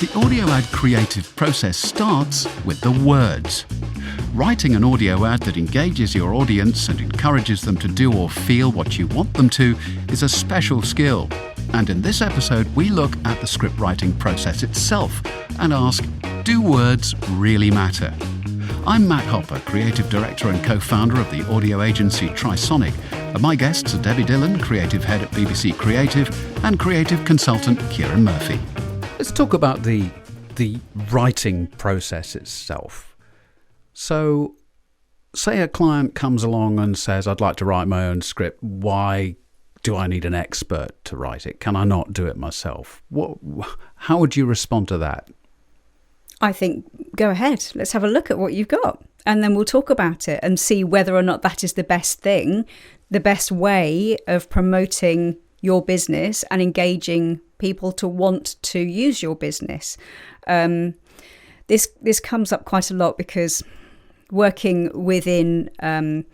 The audio ad creative process starts with the words. Writing an audio ad that engages your audience and encourages them to do or feel what you want them to is a special skill. And in this episode, we look at the script writing process itself and ask, do words really matter? I'm Matt Hopper, creative director and co-founder of the audio agency Trisonic. And my guests are Debbie Dillon, creative head at BBC Creative, and creative consultant Kieran Murphy. Let's talk about the writing process itself. So, say a client comes along and says, I'd like to write my own script. Why do I need an expert to write it? Can I not do it myself? How would you respond to that? I think, go ahead. Let's have a look at what you've got. And then we'll talk about it and see whether or not that is the best thing, the best way of promoting your business and engaging people to want to use your business. This comes up quite a lot because working within the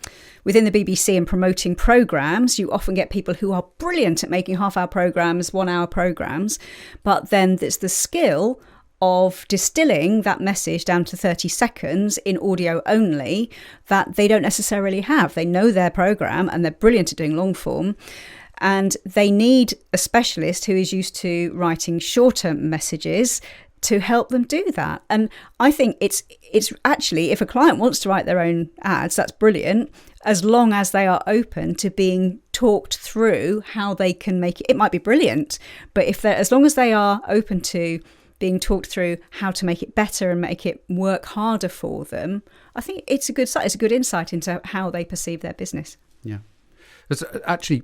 BBC and promoting programmes, you often get people who are brilliant at making half-hour programmes, 1-hour programmes, but then there's the skill of distilling that message down to 30 seconds in audio only that they don't necessarily have. They know their programme and they're brilliant at doing long form, and they need a specialist who is used to writing shorter messages to help them do that. And I think it's actually, if a client wants to write their own ads, that's brilliant, as long as they are open to being talked through how they can make it. It might be brilliant, but as long as they are open to being talked through how to make it better and make it work harder for them, I think it's a good insight into how they perceive their business. Yeah. It's actually,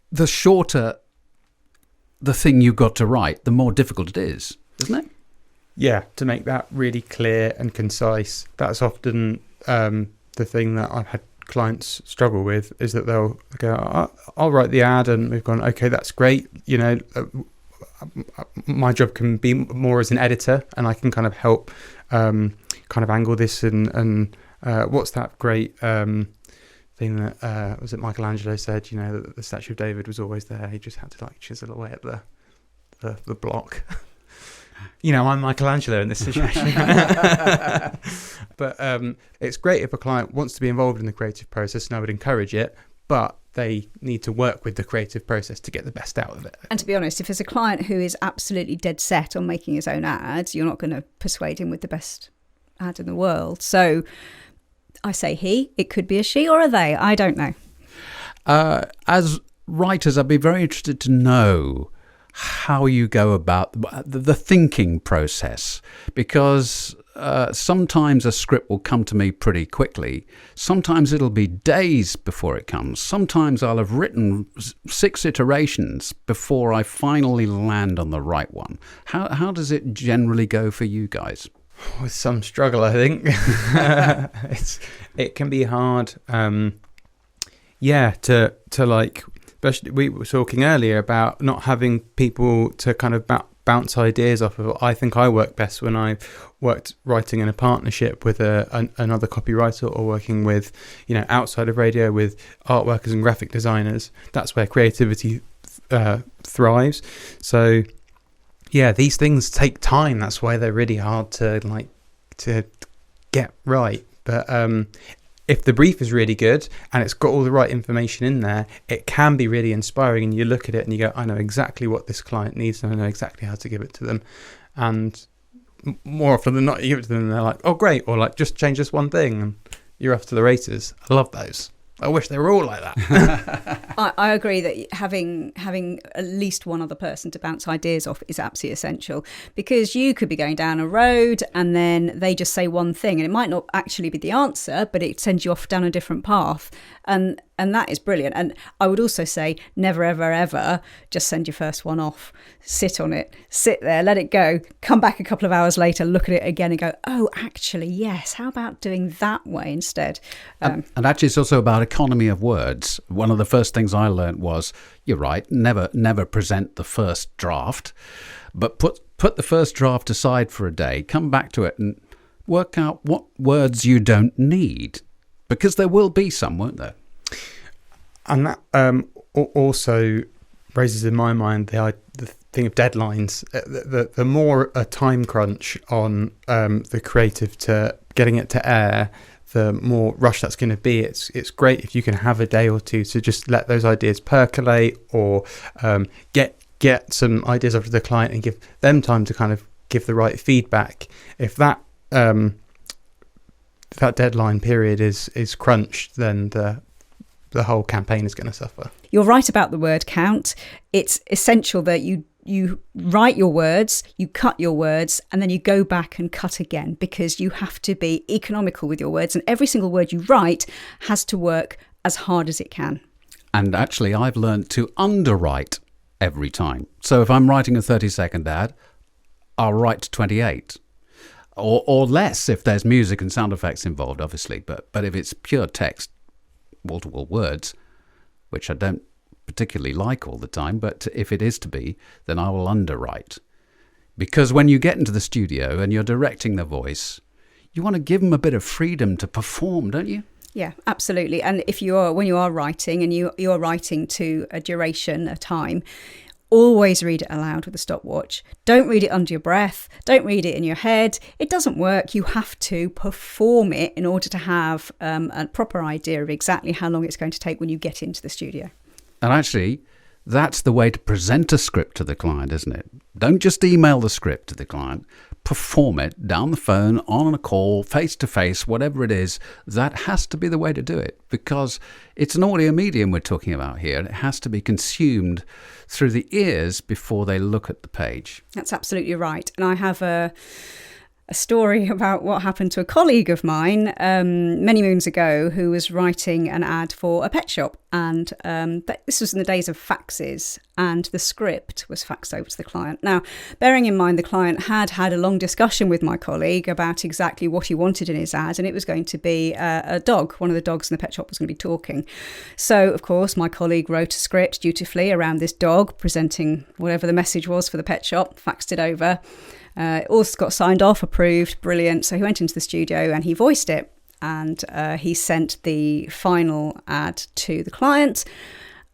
the shorter the thing you've got to write, the more difficult it is, isn't it? Yeah, to make that really clear and concise. That's often the thing that I've had clients struggle with, is that they'll go, I'll write the ad, and we've gone, okay, that's great. You know, my job can be more as an editor, and I can kind of help kind of angle this and what's that great thing that was it Michelangelo said, you know, that the statue of David was always there, he just had to like chisel away at the block. You know, I'm Michelangelo in this situation. But it's great if a client wants to be involved in the creative process, and I would encourage it, but they need to work with the creative process to get the best out of it. And to be honest, if there's a client who is absolutely dead set on making his own ads, you're not going to persuade him with the best ad in the world. So I say he, it could be a she or a they, I don't know. As writers, I'd be very interested to know how you go about the thinking process, because sometimes a script will come to me pretty quickly. Sometimes it'll be days before it comes. Sometimes I'll have written 6 iterations before I finally land on the right one. How does it generally go for you guys? With some struggle, I think. It can be hard. To like, especially we were talking earlier about not having people to kind of bounce ideas off of. I think I work best when I worked writing in a partnership with another copywriter, or working with, you know, outside of radio with art workers and graphic designers. That's where creativity thrives. So yeah, these things take time. That's why they're really hard to get right. But if the brief is really good and it's got all the right information in there, it can be really inspiring, and you look at it and you go, I know exactly what this client needs, and I know exactly how to give it to them. And more often than not, you give it to them and they're like, oh great, or like, just change this one thing, and you're off to the races. I love those. I wish they were all like that. I agree that having at least one other person to bounce ideas off is absolutely essential, because you could be going down a road and then they just say one thing and it might not actually be the answer, but it sends you off down a different path. And that is brilliant. And I would also say never, ever, ever just send your first one off. Sit on it, sit there, let it go, come back a couple of hours later, look at it again and go, oh, actually, yes, how about doing that way instead? And actually, it's also about economy of words. One of the first things I learned was, you're right, never present the first draft, but put the first draft aside for a day, come back to it and work out what words you don't need, because there will be some, won't there? And that also raises in my mind the thing of deadlines. The more a time crunch on the creative to getting it to air, the more rush that's going to be. It's great if you can have a day or two to just let those ideas percolate, or get some ideas over to the client and give them time to kind of give the right feedback. If that deadline period is crunched, then the whole campaign is going to suffer. You're right about the word count. It's essential that you write your words, you cut your words, and then you go back and cut again, because you have to be economical with your words, and every single word you write has to work as hard as it can. And actually, I've learned to underwrite every time. So if I'm writing a 30-second ad, I'll write to 28. Or less if there's music and sound effects involved, obviously. But if it's pure text, wall-to-wall words, which I don't particularly like all the time, but if it is to be, then I will underwrite. Because when you get into the studio and you're directing the voice, you want to give them a bit of freedom to perform, don't you? Yeah, absolutely. And when you are writing and you're writing to a duration, a time, always read it aloud with a stopwatch. Don't read it under your breath. Don't read it in your head. It doesn't work. You have to perform it in order to have a proper idea of exactly how long it's going to take when you get into the studio. And actually, that's the way to present a script to the client, isn't it? Don't just email the script to the client. Perform it down the phone, on a call, face-to-face, whatever it is. That has to be the way to do it, because it's an audio medium we're talking about here. It has to be consumed through the ears before they look at the page. That's absolutely right. And I have a story about what happened to a colleague of mine many moons ago, who was writing an ad for a pet shop. And this was in the days of faxes, and the script was faxed over to the client. Now, bearing in mind the client had a long discussion with my colleague about exactly what he wanted in his ad, and it was going to be a dog. One of the dogs in the pet shop was going to be talking. So, of course, my colleague wrote a script dutifully around this dog, presenting whatever the message was for the pet shop, faxed it over. It all got signed off, approved, brilliant. So he went into the studio and he voiced it, and he sent the final ad to the client,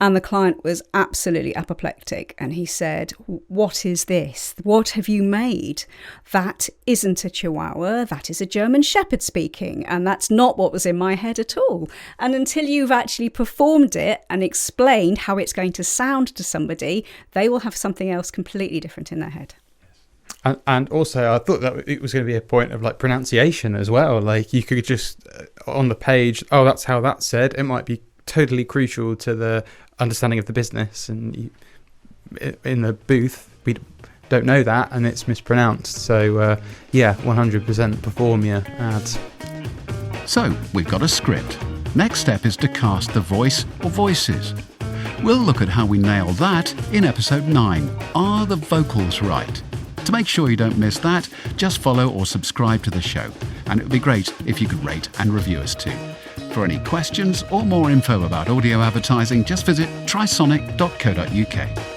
and the client was absolutely apoplectic. And he said, "What is this? What have you made? That isn't a Chihuahua, that is a German Shepherd speaking, and that's not what was in my head at all." And until you've actually performed it and explained how it's going to sound to somebody, they will have something else completely different in their head. And also, I thought that it was going to be a point of like pronunciation as well. Like you could just on the page, oh, that's how that's said. It might be totally crucial to the understanding of the business, and in the booth we don't know that, and it's mispronounced. So 100% perform your ads. So we've got a script. Next step is to cast the voice or voices. We'll look at how we nail that in episode 9. Are the vocals right? To make sure you don't miss that, just follow or subscribe to the show. And it would be great if you could rate and review us too. For any questions or more info about audio advertising, just visit trisonic.co.uk.